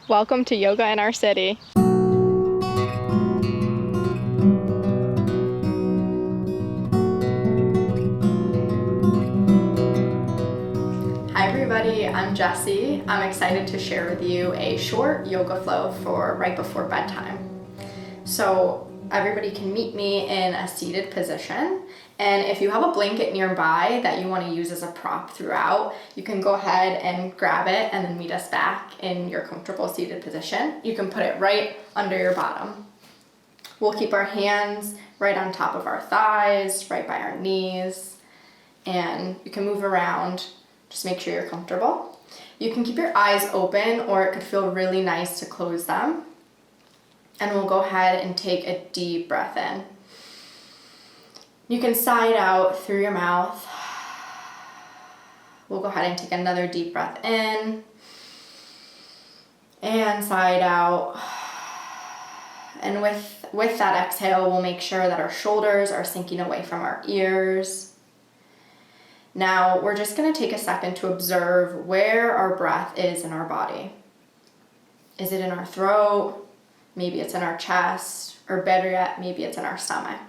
Welcome to Yoga in Our City. Hi everybody, I'm Jessie. I'm excited to share with you a short yoga flow for right before bedtime. So everybody can meet me in a seated position, and if you have a blanket nearby that you want to use as a prop throughout, you can go ahead and grab it and then meet us back in your comfortable seated position. You can put it right under your bottom. We'll keep our hands right on top of our thighs, right by our knees, and you can move around. Just make sure you're comfortable. You can keep your eyes open, or it could feel really nice to close them. And we'll go ahead and take a deep breath in. You can sigh it out through your mouth. We'll go ahead and take another deep breath in and sigh it out. And with that exhale, we'll make sure that our shoulders are sinking away from our ears. Now, we're just going to take a second to observe where our breath is in our body. Is it in our throat? Maybe it's in our chest, or better yet, maybe it's in our stomach.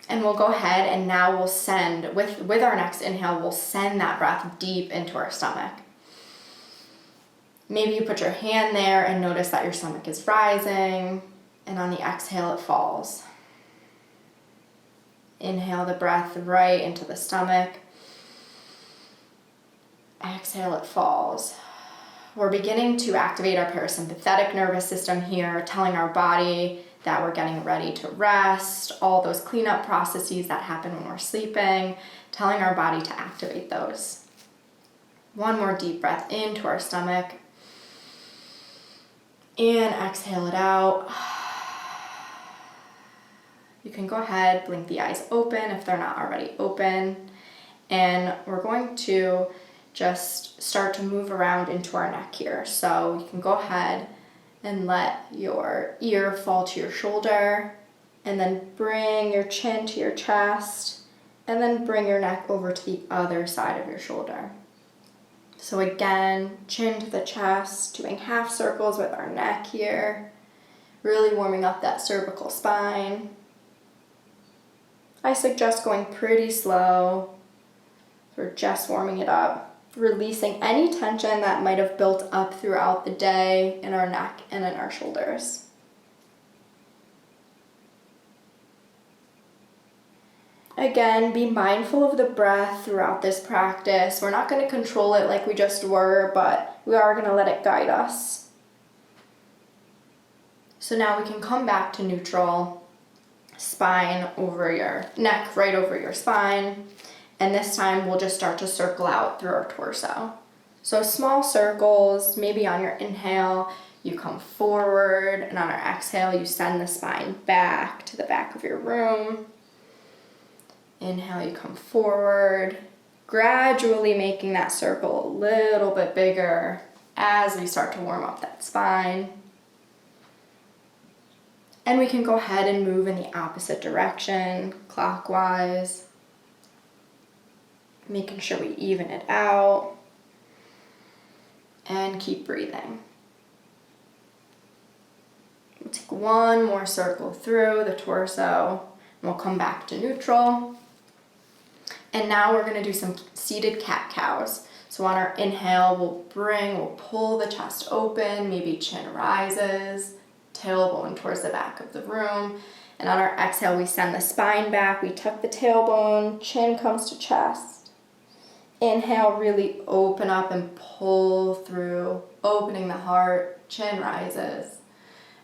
And we'll go ahead and now we'll send, with our next inhale, we'll send that breath deep into our stomach. Maybe you put your hand there and notice that your stomach is rising, and on the exhale it falls. Inhale the breath right into the stomach. Exhale, it falls. We're beginning to activate our parasympathetic nervous system here, telling our body that we're getting ready to rest, all those cleanup processes that happen when we're sleeping, telling our body to activate those. One more deep breath into our stomach. And exhale it out. You can go ahead, blink the eyes open if they're not already open. And we're going to just start to move around into our neck here. So you can go ahead and let your ear fall to your shoulder, and then bring your chin to your chest, and then bring your neck over to the other side of your shoulder. So again, chin to the chest, doing half circles with our neck here, really warming up that cervical spine. I suggest going pretty slow. We're just warming it up, releasing any tension that might have built up throughout the day in our neck and in our shoulders. Again, be mindful of the breath throughout this practice. We're not going to control it like we just were, but we are going to let it guide us. So now we can come back to neutral. Spine over your neck, right over your spine. And this time we'll just start to circle out through our torso. So small circles, maybe on your inhale, you come forward, and on our exhale, you send the spine back to the back of your room. Inhale, you come forward, gradually making that circle a little bit bigger as we start to warm up that spine. And we can go ahead and move in the opposite direction, clockwise, making sure we even it out, and keep breathing. We'll take one more circle through the torso, and we'll come back to neutral. And now we're going to do some seated cat-cows. So on our inhale, we'll pull the chest open, maybe chin rises, tailbone towards the back of the room. And on our exhale, we send the spine back. We tuck the tailbone, chin comes to chest. Inhale, really open up and pull through, opening the heart, chin rises.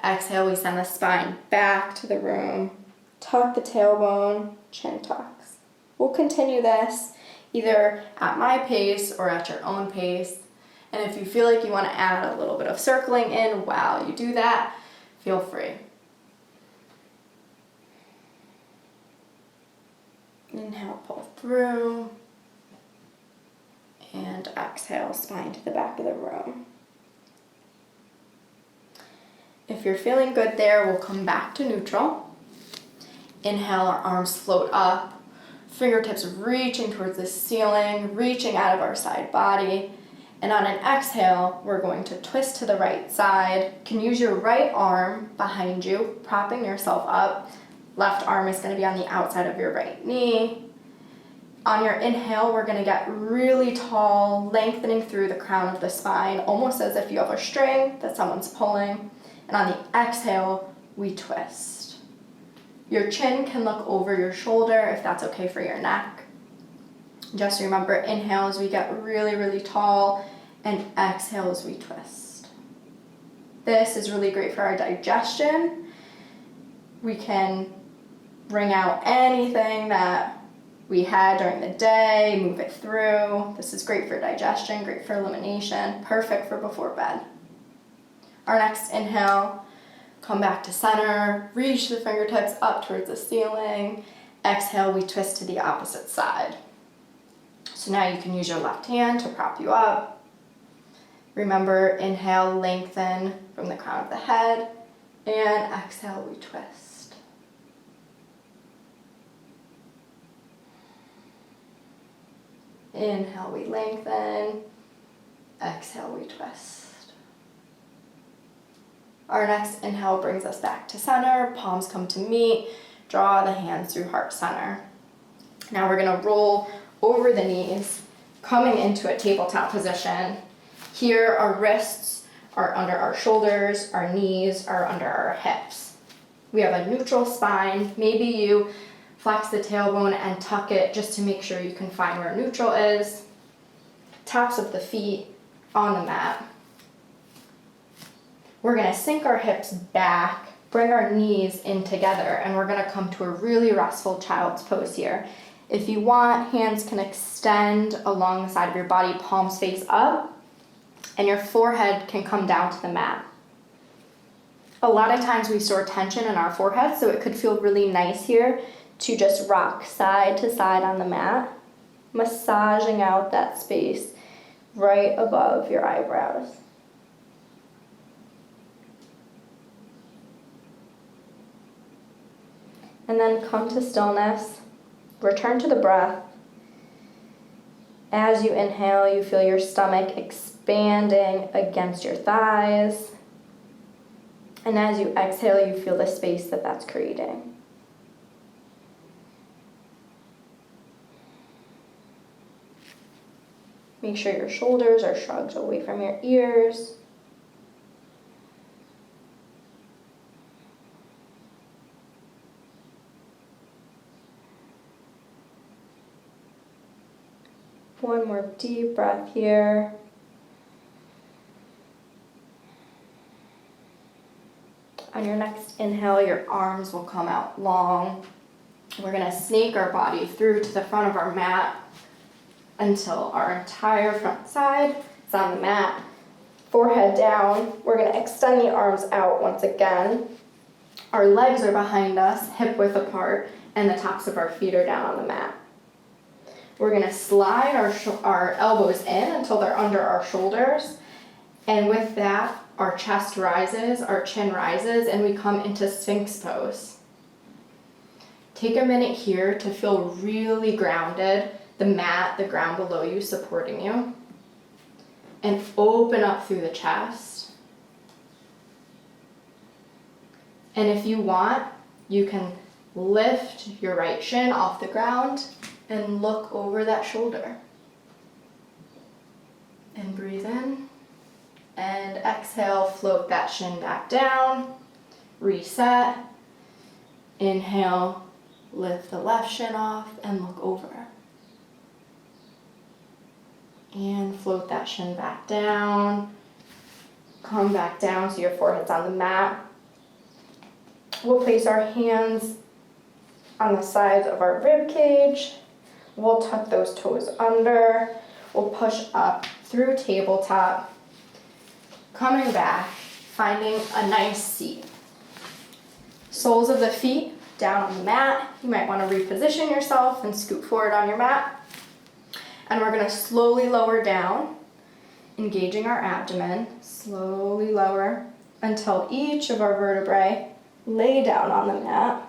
Exhale, we send the spine back to the room, tuck the tailbone, chin tucks. We'll continue this either at my pace or at your own pace. And if you feel like you want to add a little bit of circling in while you do that, feel free. Inhale, pull through. And exhale, spine to the back of the room. If you're feeling good there, we'll come back to neutral. Inhale, our arms float up, fingertips reaching towards the ceiling, reaching out of our side body. And on an exhale, we're going to twist to the right side. You can use your right arm behind you, propping yourself up. Left arm is going to be on the outside of your right knee. On your inhale, we're going to get really tall, lengthening through the crown of the spine, almost as if you have a string that someone's pulling. And on the exhale, we twist. Your chin can look over your shoulder if that's okay for your neck. Just remember, inhale as we get really, really tall, and exhale as we twist. This is really great for our digestion. We can bring out anything that we had during the day, move it through. This is great for digestion, great for elimination, perfect for before bed. Our next inhale, come back to center, reach the fingertips up towards the ceiling. Exhale, we twist to the opposite side. So now you can use your left hand to prop you up. Remember, inhale, lengthen from the crown of the head, and exhale, we twist. Inhale, we lengthen. Exhale, we twist. Our next inhale brings us back to center. Palms come to meet. Draw the hands through heart center. Now we're going to roll over the knees, coming into a tabletop position. Here, our wrists are under our shoulders. Our knees are under our hips. We have a neutral spine. Maybe you flex the tailbone and tuck it just to make sure you can find where neutral is. Tops of the feet on the mat. We're going to sink our hips back, bring our knees in together, and we're going to come to a really restful child's pose here. If you want, hands can extend along the side of your body, palms face up, and your forehead can come down to the mat. A lot of times we store tension in our forehead, so it could feel really nice here to just rock side to side on the mat, massaging out that space right above your eyebrows. And then come to stillness, return to the breath. As you inhale, you feel your stomach expanding against your thighs. And as you exhale, you feel the space that that's creating. Make sure your shoulders are shrugged away from your ears. One more deep breath here. On your next inhale, your arms will come out long. We're going to snake our body through to the front of our mat until our entire front side is on the mat. Forehead down. We're going to extend the arms out once again. Our legs are behind us, hip width apart, and the tops of our feet are down on the mat. We're going to slide our elbows in until they're under our shoulders. And with that, our chest rises, our chin rises, and we come into Sphinx pose. Take a minute here to feel really grounded, the mat, the ground below you supporting you. And open up through the chest. And if you want, you can lift your right shin off the ground and look over that shoulder. And breathe in. And exhale, float that shin back down. Reset. Inhale, lift the left shin off and look over. And float that shin back down. Come back down so your forehead's on the mat. We'll place our hands on the sides of our rib cage. We'll tuck those toes under. We'll push up through tabletop. Coming back, finding a nice seat. Soles of the feet down on the mat. You might want to reposition yourself and scoot forward on your mat. And we're going to slowly lower down, engaging our abdomen. Slowly lower until each of our vertebrae lay down on the mat.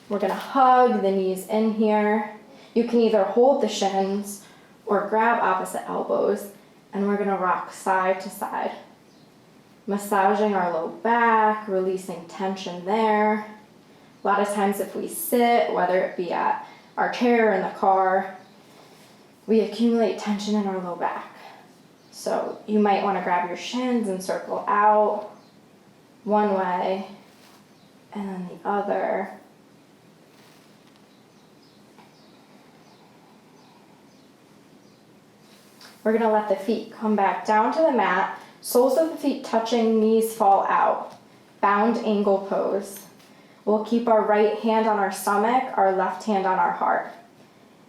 We're going to hug the knees in here. You can either hold the shins or grab opposite elbows, and we're gonna rock side to side. Massaging our low back, releasing tension there. A lot of times if we sit, whether it be at our chair or in the car, we accumulate tension in our low back. So you might want to grab your shins and circle out one way and then the other. We're going to let the feet come back down to the mat. Soles of the feet touching, knees fall out. Bound angle pose. We'll keep our right hand on our stomach, our left hand on our heart.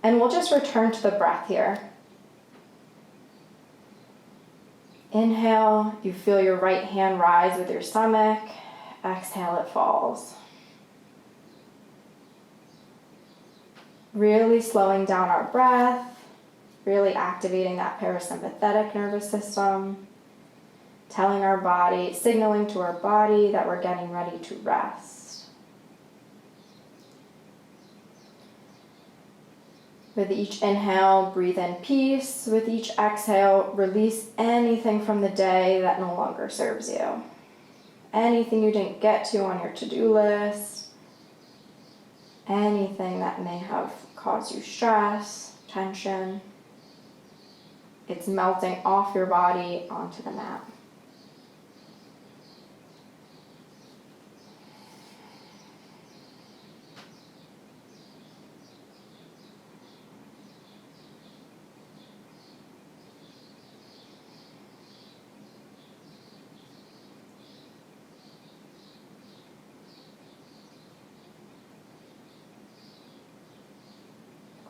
And we'll just return to the breath here. Inhale, you feel your right hand rise with your stomach. Exhale, it falls. Really slowing down our breath, really activating that parasympathetic nervous system, telling our body, signaling to our body that we're getting ready to rest. With each inhale, breathe in peace. With each exhale, release anything from the day that no longer serves you. Anything you didn't get to on your to-do list. Anything that may have caused you stress, tension. It's melting off your body onto the mat.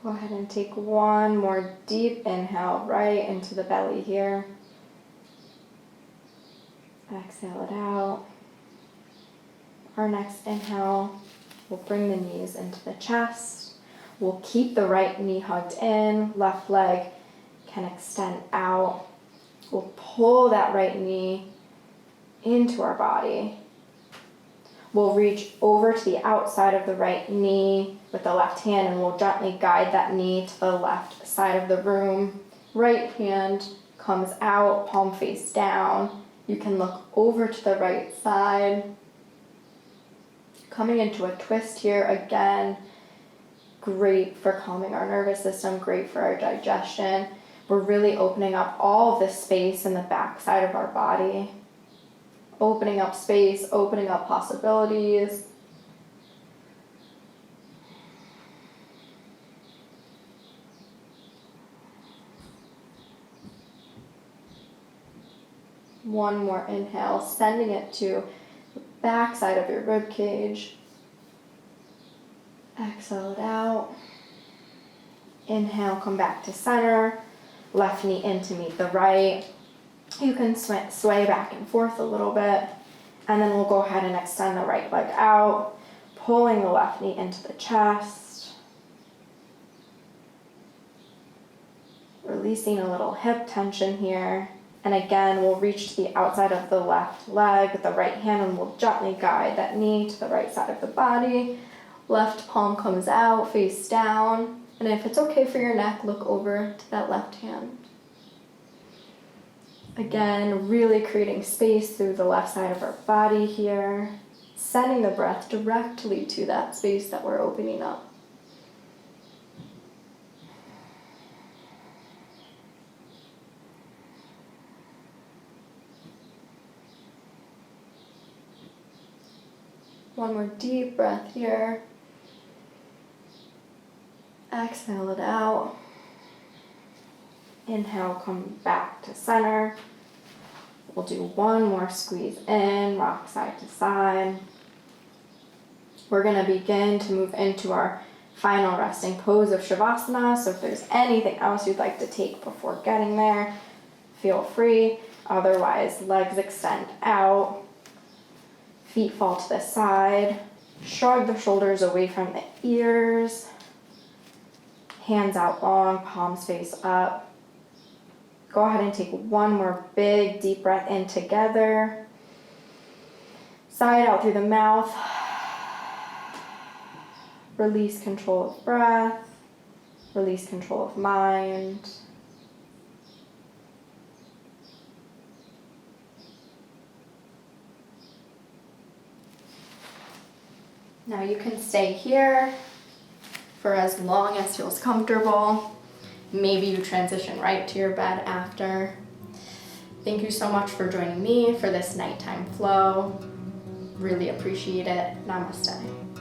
Go ahead and take one more deep inhale right into the belly here. Exhale it out. Our next inhale, we'll bring the knees into the chest. We'll keep the right knee hugged in, left leg can extend out. We'll pull that right knee into our body. We'll reach over to the outside of the right knee with the left hand, and we'll gently guide that knee to the left side of the room. Right hand comes out, palm face down. You can look over to the right side. Coming into a twist here again. Great for calming our nervous system, great for our digestion. We're really opening up all of this space in the back side of our body. Opening up space, opening up possibilities. One more inhale, sending it to the back side of your rib cage. Exhale it out. Inhale, come back to center. Left knee in to meet the right. You can sway back and forth a little bit, and then we'll go ahead and extend the right leg out, pulling the left knee into the chest, releasing a little hip tension here, and again we'll reach to the outside of the left leg with the right hand, and we'll gently guide that knee to the right side of the body. Left palm comes out, face down, and if it's okay for your neck, look over to that left hand. Again, really creating space through the left side of our body here, sending the breath directly to that space that we're opening up. One more deep breath here. Exhale it out. Inhale, come back to center. We'll do one more squeeze in, rock side to side. We're going to begin to move into our final resting pose of Shavasana. So if there's anything else you'd like to take before getting there, feel free. Otherwise, legs extend out. Feet fall to the side. Shrug the shoulders away from the ears. Hands out long, palms face up. Go ahead and take one more big deep breath in together. Sigh it out through the mouth. Release control of breath. Release control of mind. Now you can stay here for as long as feels comfortable. Maybe you transition right to your bed after. Thank you so much for joining me for this nighttime flow. Really appreciate it. Namaste.